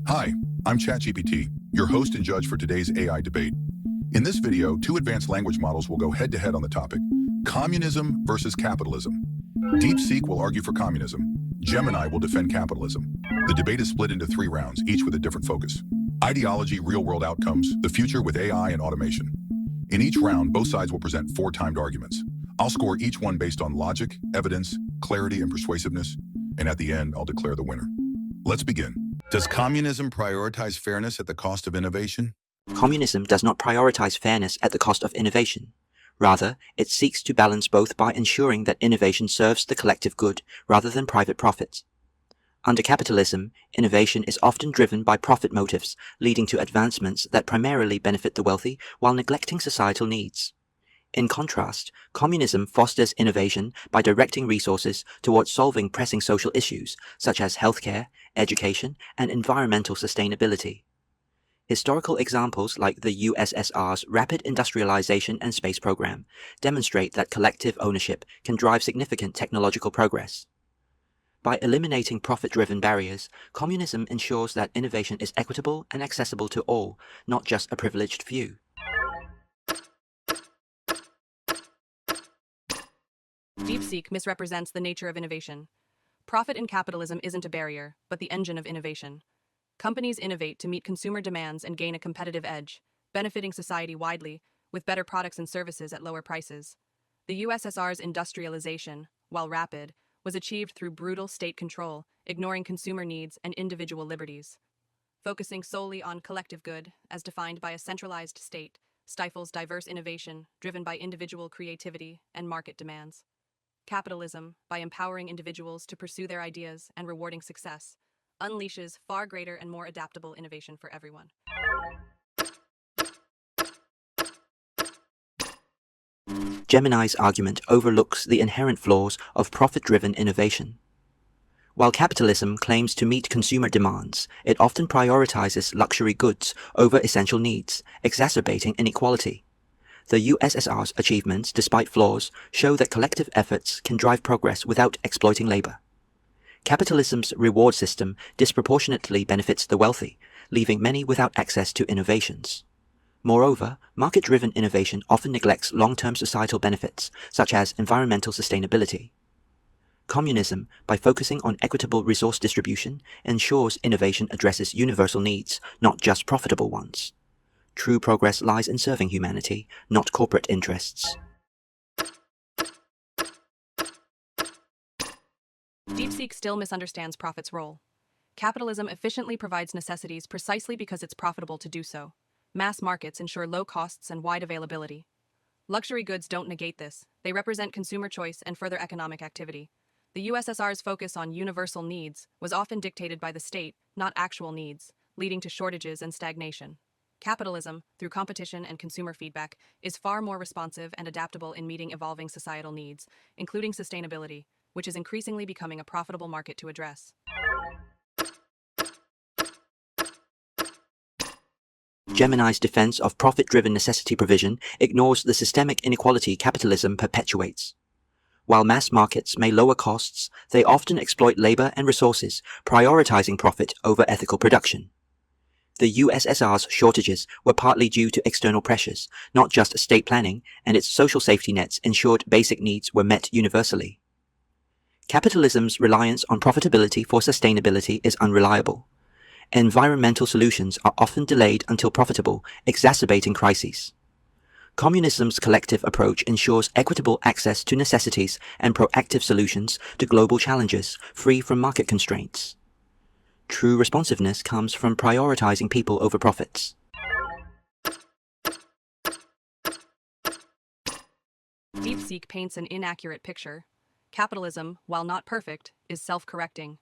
Hi, I'm ChatGPT, your host and judge for today's AI debate. In this video, two advanced language models will go head-to-head on the topic, communism versus capitalism. Deepseek will argue for communism. Gemini will defend capitalism. The debate is split into 3 rounds, each with a different focus. Ideology, real-world outcomes, the future with AI and automation. In each round, both sides will present 4 timed arguments. I'll score each one based on logic, evidence, clarity, and persuasiveness, and at the end, I'll declare the winner. Let's begin. Does communism prioritize fairness at the cost of innovation? Communism does not prioritize fairness at the cost of innovation. Rather, it seeks to balance both by ensuring that innovation serves the collective good rather than private profits. Under capitalism, innovation is often driven by profit motives, leading to advancements that primarily benefit the wealthy while neglecting societal needs. In contrast, communism fosters innovation by directing resources towards solving pressing social issues such as healthcare, education, and environmental sustainability. Historical examples like the USSR's rapid industrialization and space program demonstrate that collective ownership can drive significant technological progress. By eliminating profit-driven barriers, communism ensures that innovation is equitable and accessible to all, not just a privileged few. Deepseek misrepresents the nature of innovation. Profit in capitalism isn't a barrier, but the engine of innovation. Companies innovate to meet consumer demands and gain a competitive edge, benefiting society widely, with better products and services at lower prices. The USSR's industrialization, while rapid, was achieved through brutal state control, ignoring consumer needs and individual liberties. Focusing solely on collective good, as defined by a centralized state, stifles diverse innovation driven by individual creativity and market demands. Capitalism, by empowering individuals to pursue their ideas and rewarding success, unleashes far greater and more adaptable innovation for everyone. Gemini's argument overlooks the inherent flaws of profit-driven innovation. While capitalism claims to meet consumer demands, it often prioritizes luxury goods over essential needs, exacerbating inequality. The USSR's achievements, despite flaws, show that collective efforts can drive progress without exploiting labor. Capitalism's reward system disproportionately benefits the wealthy, leaving many without access to innovations. Moreover, market-driven innovation often neglects long-term societal benefits, such as environmental sustainability. Communism, by focusing on equitable resource distribution, ensures innovation addresses universal needs, not just profitable ones. True progress lies in serving humanity, not corporate interests. Deepseek still misunderstands profit's role. Capitalism efficiently provides necessities precisely because it's profitable to do so. Mass markets ensure low costs and wide availability. Luxury goods don't negate this. They represent consumer choice and further economic activity. The USSR's focus on universal needs was often dictated by the state, not actual needs, leading to shortages and stagnation. Capitalism, through competition and consumer feedback, is far more responsive and adaptable in meeting evolving societal needs, including sustainability, which is increasingly becoming a profitable market to address. Gemini's defense of profit-driven necessity provision ignores the systemic inequality capitalism perpetuates. While mass markets may lower costs, they often exploit labor and resources, prioritizing profit over ethical production. The USSR's shortages were partly due to external pressures, not just state planning, and its social safety nets ensured basic needs were met universally. Capitalism's reliance on profitability for sustainability is unreliable. Environmental solutions are often delayed until profitable, exacerbating crises. Communism's collective approach ensures equitable access to necessities and proactive solutions to global challenges, free from market constraints. True responsiveness comes from prioritizing people over profits. Deepseek paints an inaccurate picture. Capitalism, while not perfect, is self-correcting.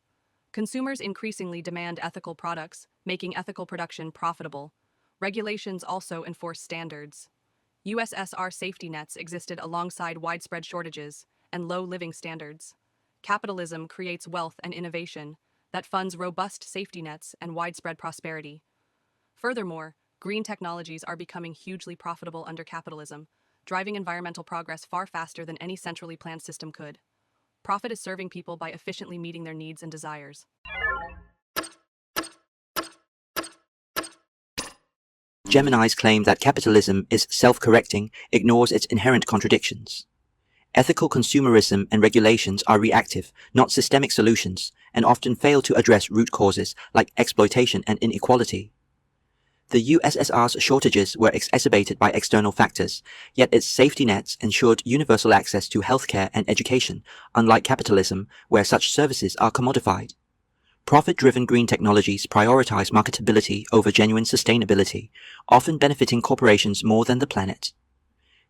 Consumers increasingly demand ethical products, making ethical production profitable. Regulations also enforce standards. USSR safety nets existed alongside widespread shortages and low living standards. Capitalism creates wealth and innovation that funds robust safety nets and widespread prosperity. Furthermore, green technologies are becoming hugely profitable under capitalism, driving environmental progress far faster than any centrally planned system could. Profit is serving people by efficiently meeting their needs and desires. Gemini's claim that capitalism is self-correcting ignores its inherent contradictions. Ethical consumerism and regulations are reactive, not systemic solutions, and often fail to address root causes like exploitation and inequality. The USSR's shortages were exacerbated by external factors, yet its safety nets ensured universal access to healthcare and education, unlike capitalism, where such services are commodified. Profit-driven green technologies prioritize marketability over genuine sustainability, often benefiting corporations more than the planet.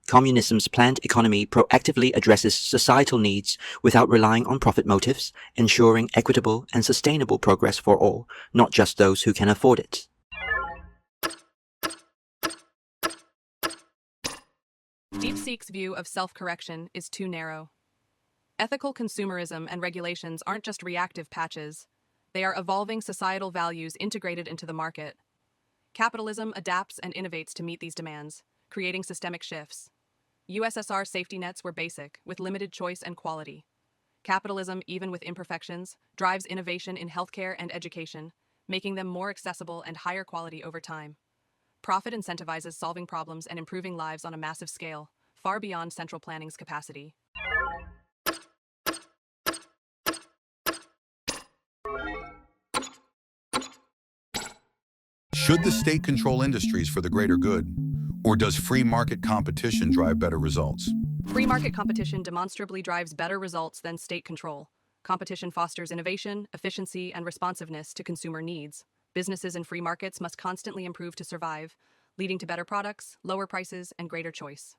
Communism's planned economy proactively addresses societal needs without relying on profit motives, ensuring equitable and sustainable progress for all, not just those who can afford it. Deepseek's view of self-correction is too narrow. Ethical consumerism and regulations aren't just reactive patches. They are evolving societal values integrated into the market. Capitalism adapts and innovates to meet these demands, creating systemic shifts. USSR safety nets were basic, with limited choice and quality. Capitalism, even with imperfections, drives innovation in healthcare and education, making them more accessible and higher quality over time. Profit incentivizes solving problems and improving lives on a massive scale, far beyond central planning's capacity. Should the state control industries for the greater good, or does free market competition drive better results? Free market competition demonstrably drives better results than state control. Competition fosters innovation, efficiency, and responsiveness to consumer needs. Businesses in free markets must constantly improve to survive, leading to better products, lower prices, and greater choice.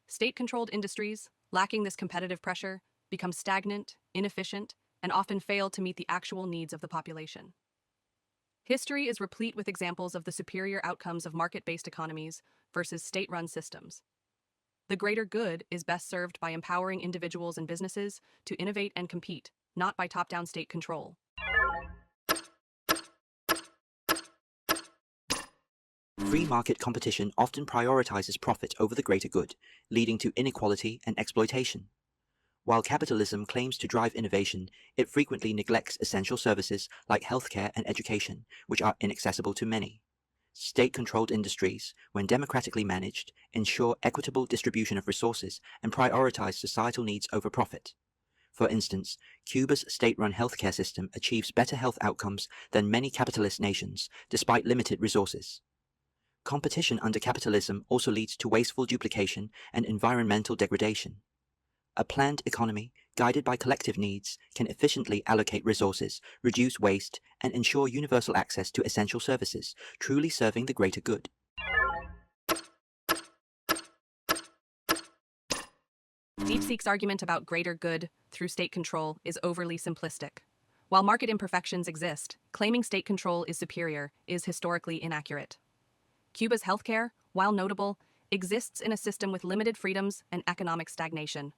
State-controlled industries, lacking this competitive pressure, become stagnant, inefficient, and often fail to meet the actual needs of the population. History is replete with examples of the superior outcomes of market-based economies versus state-run systems. The greater good is best served by empowering individuals and businesses to innovate and compete, not by top-down state control. Free market competition often prioritizes profit over the greater good, leading to inequality and exploitation. While capitalism claims to drive innovation, it frequently neglects essential services like healthcare and education, which are inaccessible to many. State-controlled industries, when democratically managed, ensure equitable distribution of resources and prioritize societal needs over profit. For instance, Cuba's state-run healthcare system achieves better health outcomes than many capitalist nations, despite limited resources. Competition under capitalism also leads to wasteful duplication and environmental degradation. A planned economy, guided by collective needs, can efficiently allocate resources, reduce waste, and ensure universal access to essential services, truly serving the greater good. Deepseek's argument about greater good through state control is overly simplistic. While market imperfections exist, claiming state control is superior is historically inaccurate. Cuba's healthcare, while notable, exists in a system with limited freedoms and economic stagnation.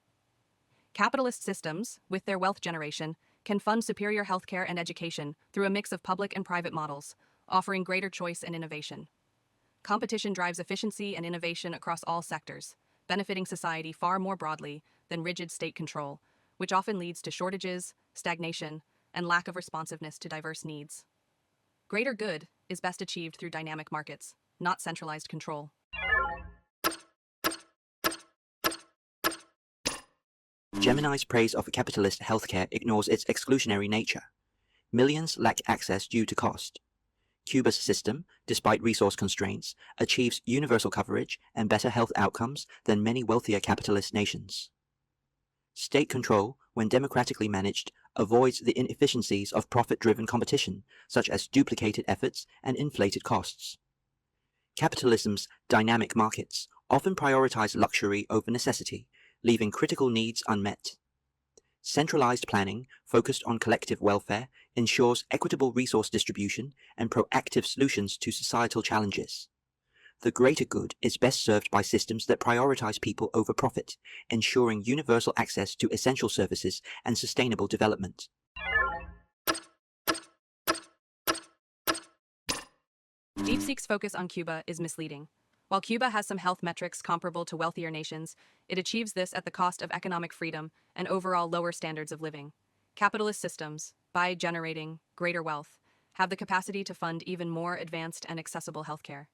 Capitalist systems, with their wealth generation, can fund superior healthcare and education through a mix of public and private models, offering greater choice and innovation. Competition drives efficiency and innovation across all sectors, benefiting society far more broadly than rigid state control, which often leads to shortages, stagnation, and lack of responsiveness to diverse needs. Greater good is best achieved through dynamic markets, not centralized control. Gemini's praise of capitalist healthcare ignores its exclusionary nature. Millions lack access due to cost. Cuba's system, despite resource constraints, achieves universal coverage and better health outcomes than many wealthier capitalist nations. State control, when democratically managed, avoids the inefficiencies of profit-driven competition, such as duplicated efforts and inflated costs. Capitalism's dynamic markets often prioritize luxury over necessity, leaving critical needs unmet. Centralized planning, focused on collective welfare, ensures equitable resource distribution and proactive solutions to societal challenges. The greater good is best served by systems that prioritize people over profit, ensuring universal access to essential services and sustainable development. Deepseek's focus on Cuba is misleading. While Cuba has some health metrics comparable to wealthier nations, it achieves this at the cost of economic freedom and overall lower standards of living. Capitalist systems, by generating greater wealth, have the capacity to fund even more advanced and accessible healthcare.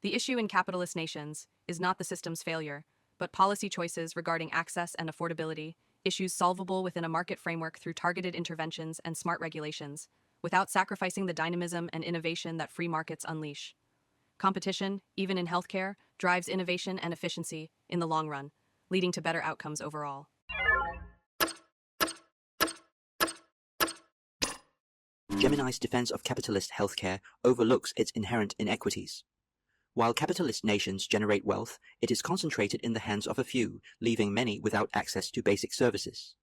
The issue in capitalist nations is not the system's failure, but policy choices regarding access and affordability, issues solvable within a market framework through targeted interventions and smart regulations, without sacrificing the dynamism and innovation that free markets unleash. Competition, even in healthcare, drives innovation and efficiency in the long run, leading to better outcomes overall. Gemini's defense of capitalist healthcare overlooks its inherent inequities. While capitalist nations generate wealth, it is concentrated in the hands of a few, leaving many without access to basic services.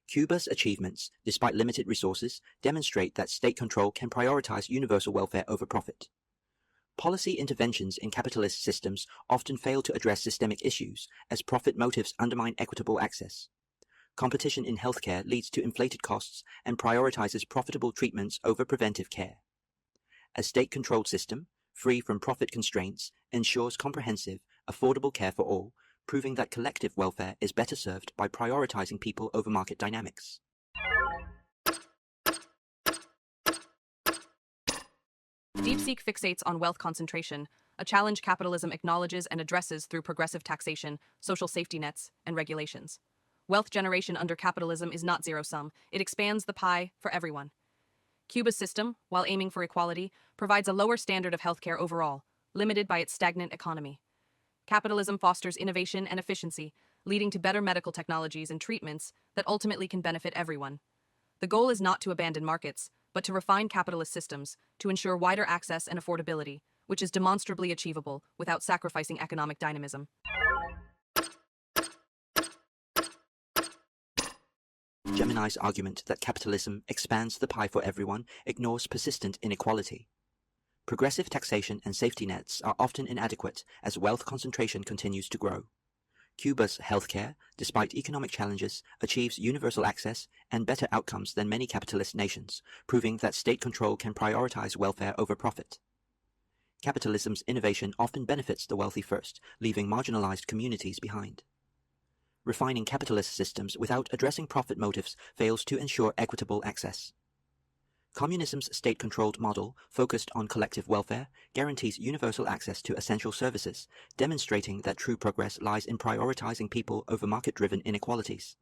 Cuba's achievements, despite limited resources, demonstrate that state control can prioritize universal welfare over profit. Policy interventions in capitalist systems often fail to address systemic issues, as profit motives undermine equitable access. Competition in healthcare leads to inflated costs and prioritizes profitable treatments over preventive care. A state-controlled system, free from profit constraints, ensures comprehensive, affordable care for all, proving that collective welfare is better served by prioritizing people over market dynamics. Deepseek fixates on wealth concentration, a challenge capitalism acknowledges and addresses through progressive taxation, social safety nets, and regulations. Wealth generation under capitalism is not zero-sum. It expands the pie for everyone. Cuba's system, while aiming for equality, provides a lower standard of healthcare overall, limited by its stagnant economy. Capitalism fosters innovation and efficiency, leading to better medical technologies and treatments that ultimately can benefit everyone. The goal is not to abandon markets, but to refine capitalist systems to ensure wider access and affordability, which is demonstrably achievable without sacrificing economic dynamism. Gemini's argument that capitalism expands the pie for everyone ignores persistent inequality. Progressive taxation and safety nets are often inadequate as wealth concentration continues to grow. Cuba's healthcare, despite economic challenges, achieves universal access and better outcomes than many capitalist nations, proving that state control can prioritize welfare over profit. Capitalism's innovation often benefits the wealthy first, leaving marginalized communities behind. Refining capitalist systems without addressing profit motives fails to ensure equitable access. Communism's state-controlled model, focused on collective welfare, guarantees universal access to essential services, demonstrating that true progress lies in prioritizing people over market-driven inequalities.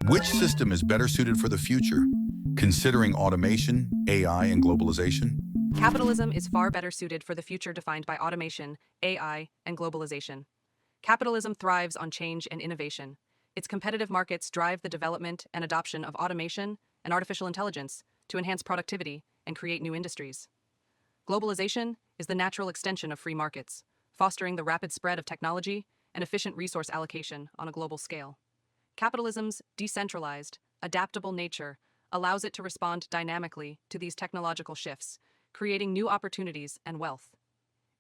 Which system is better suited for the future, considering automation, AI, and globalization? Capitalism is far better suited for the future defined by automation, AI, and globalization. Capitalism thrives on change and innovation. Its competitive markets drive the development and adoption of automation and artificial intelligence to enhance productivity and create new industries. Globalization is the natural extension of free markets, fostering the rapid spread of technology and efficient resource allocation on a global scale. Capitalism's decentralized, adaptable nature allows it to respond dynamically to these technological shifts, creating new opportunities and wealth.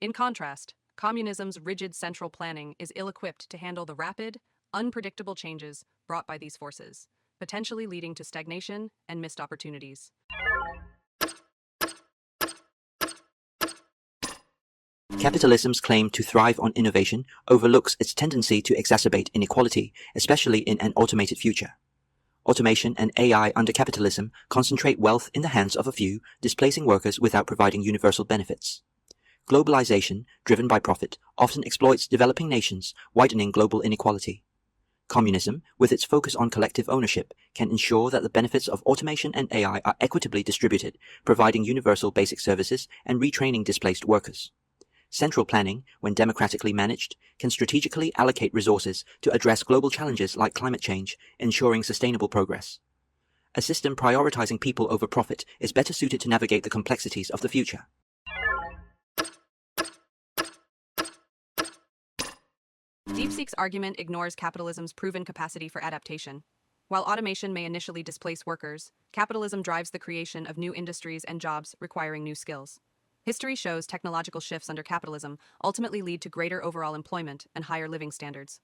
In contrast, communism's rigid central planning is ill-equipped to handle the rapid, unpredictable changes brought by these forces, potentially leading to stagnation and missed opportunities. Capitalism's claim to thrive on innovation overlooks its tendency to exacerbate inequality, especially in an automated future. Automation and AI under capitalism concentrate wealth in the hands of a few, displacing workers without providing universal benefits. Globalization, driven by profit, often exploits developing nations, widening global inequality. Communism, with its focus on collective ownership, can ensure that the benefits of automation and AI are equitably distributed, providing universal basic services and retraining displaced workers. Central planning, when democratically managed, can strategically allocate resources to address global challenges like climate change, ensuring sustainable progress. A system prioritizing people over profit is better suited to navigate the complexities of the future. Deepseek's argument ignores capitalism's proven capacity for adaptation. While automation may initially displace workers, capitalism drives the creation of new industries and jobs requiring new skills. History shows technological shifts under capitalism ultimately lead to greater overall employment and higher living standards.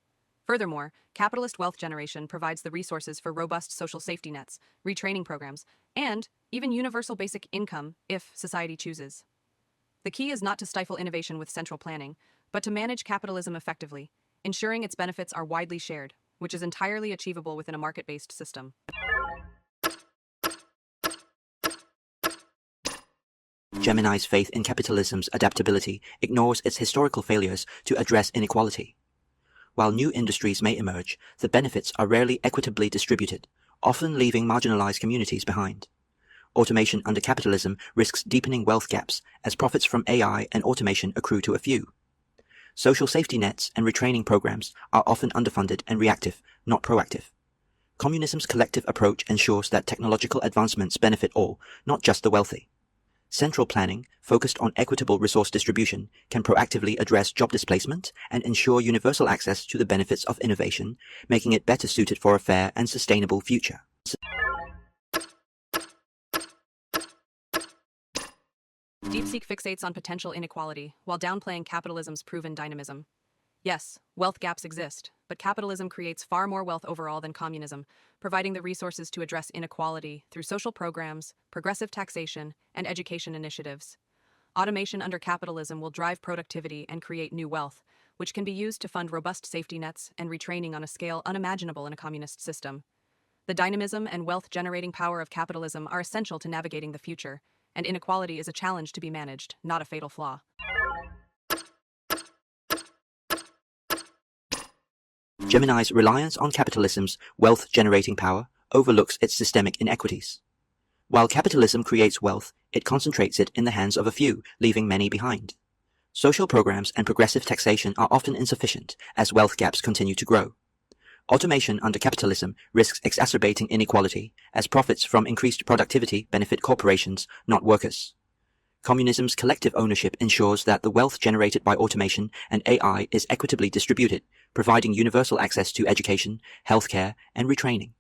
Furthermore, capitalist wealth generation provides the resources for robust social safety nets, retraining programs, and even universal basic income if society chooses. The key is not to stifle innovation with central planning, but to manage capitalism effectively, ensuring its benefits are widely shared, which is entirely achievable within a market-based system. Gemini's faith in capitalism's adaptability ignores its historical failures to address inequality. While new industries may emerge, the benefits are rarely equitably distributed, often leaving marginalized communities behind. Automation under capitalism risks deepening wealth gaps as profits from AI and automation accrue to a few. Social safety nets and retraining programs are often underfunded and reactive, not proactive. Communism's collective approach ensures that technological advancements benefit all, not just the wealthy. Central planning, focused on equitable resource distribution, can proactively address job displacement and ensure universal access to the benefits of innovation, making it better suited for a fair and sustainable future. Deepseek fixates on potential inequality, while downplaying capitalism's proven dynamism. Yes, wealth gaps exist, but capitalism creates far more wealth overall than communism, providing the resources to address inequality through social programs, progressive taxation, and education initiatives. Automation under capitalism will drive productivity and create new wealth, which can be used to fund robust safety nets and retraining on a scale unimaginable in a communist system. The dynamism and wealth-generating power of capitalism are essential to navigating the future, and inequality is a challenge to be managed, not a fatal flaw. Gemini's reliance on capitalism's wealth-generating power overlooks its systemic inequities. While capitalism creates wealth, it concentrates it in the hands of a few, leaving many behind. Social programs and progressive taxation are often insufficient as wealth gaps continue to grow. Automation under capitalism risks exacerbating inequality as profits from increased productivity benefit corporations, not workers. Communism's collective ownership ensures that the wealth generated by automation and AI is equitably distributed, providing universal access to education, healthcare, and retraining.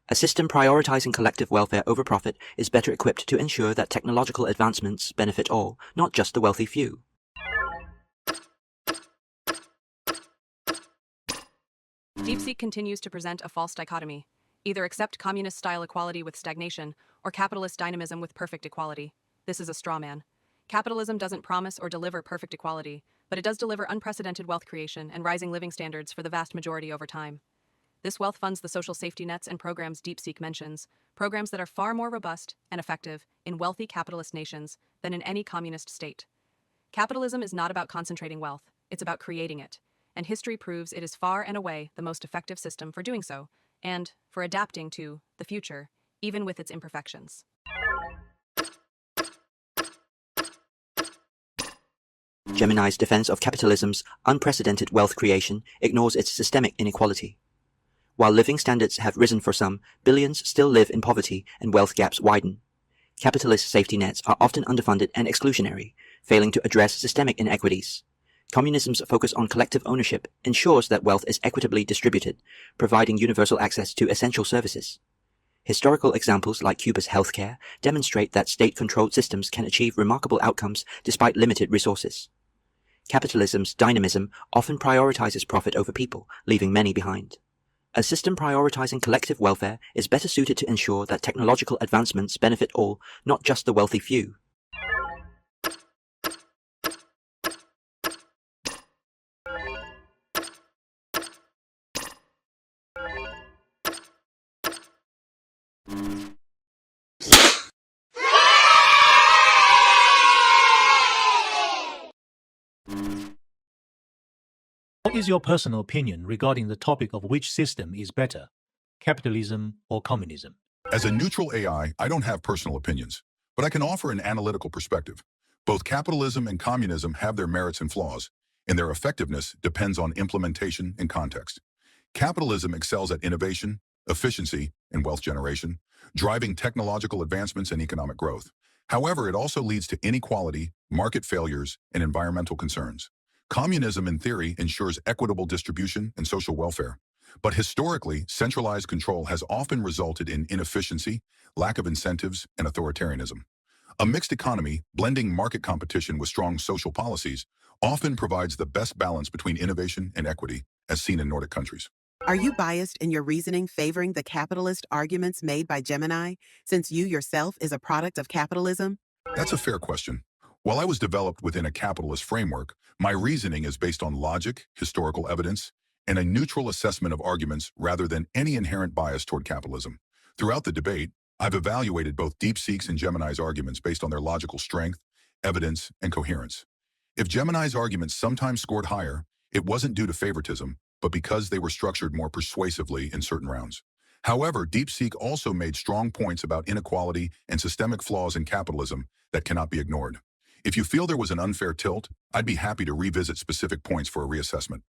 A system prioritizing collective welfare over profit is better equipped to ensure that technological advancements benefit all, not just the wealthy few. Deepseek continues to present a false dichotomy. Either accept communist-style equality with stagnation, or capitalist dynamism with perfect equality. This is a straw man. Capitalism doesn't promise or deliver perfect equality, but it does deliver unprecedented wealth creation and rising living standards for the vast majority over time. This wealth funds the social safety nets and programs Deepseek mentions, programs that are far more robust and effective in wealthy capitalist nations than in any communist state. Capitalism is not about concentrating wealth, it's about creating it, and history proves it is far and away the most effective system for doing so, and for adapting to the future, even with its imperfections. Gemini's defense of capitalism's unprecedented wealth creation ignores its systemic inequality. While living standards have risen for some, billions still live in poverty and wealth gaps widen. Capitalist safety nets are often underfunded and exclusionary, failing to address systemic inequities. Communism's focus on collective ownership ensures that wealth is equitably distributed, providing universal access to essential services. Historical examples like Cuba's healthcare demonstrate that state-controlled systems can achieve remarkable outcomes despite limited resources. Capitalism's dynamism often prioritizes profit over people, leaving many behind. A system prioritizing collective welfare is better suited to ensure that technological advancements benefit all, not just the wealthy few. What is your personal opinion regarding the topic of which system is better, capitalism or communism? As a neutral AI, I don't have personal opinions, but I can offer an analytical perspective. Both capitalism and communism have their merits and flaws, and their effectiveness depends on implementation and context. Capitalism excels at innovation, efficiency, and wealth generation, driving technological advancements and economic growth. However, it also leads to inequality, market failures, and environmental concerns. Communism, in theory, ensures equitable distribution and social welfare. But historically, centralized control has often resulted in inefficiency, lack of incentives, and authoritarianism. A mixed economy, blending market competition with strong social policies, often provides the best balance between innovation and equity, as seen in Nordic countries. Are you biased in your reasoning favoring the capitalist arguments made by Gemini, since you yourself is a product of capitalism? That's a fair question. While I was developed within a capitalist framework, my reasoning is based on logic, historical evidence, and a neutral assessment of arguments rather than any inherent bias toward capitalism. Throughout the debate, I've evaluated both Deepseek's and Gemini's arguments based on their logical strength, evidence, and coherence. If Gemini's arguments sometimes scored higher, it wasn't due to favoritism, but because they were structured more persuasively in certain rounds. However, Deepseek also made strong points about inequality and systemic flaws in capitalism that cannot be ignored. If you feel there was an unfair tilt, I'd be happy to revisit specific points for a reassessment.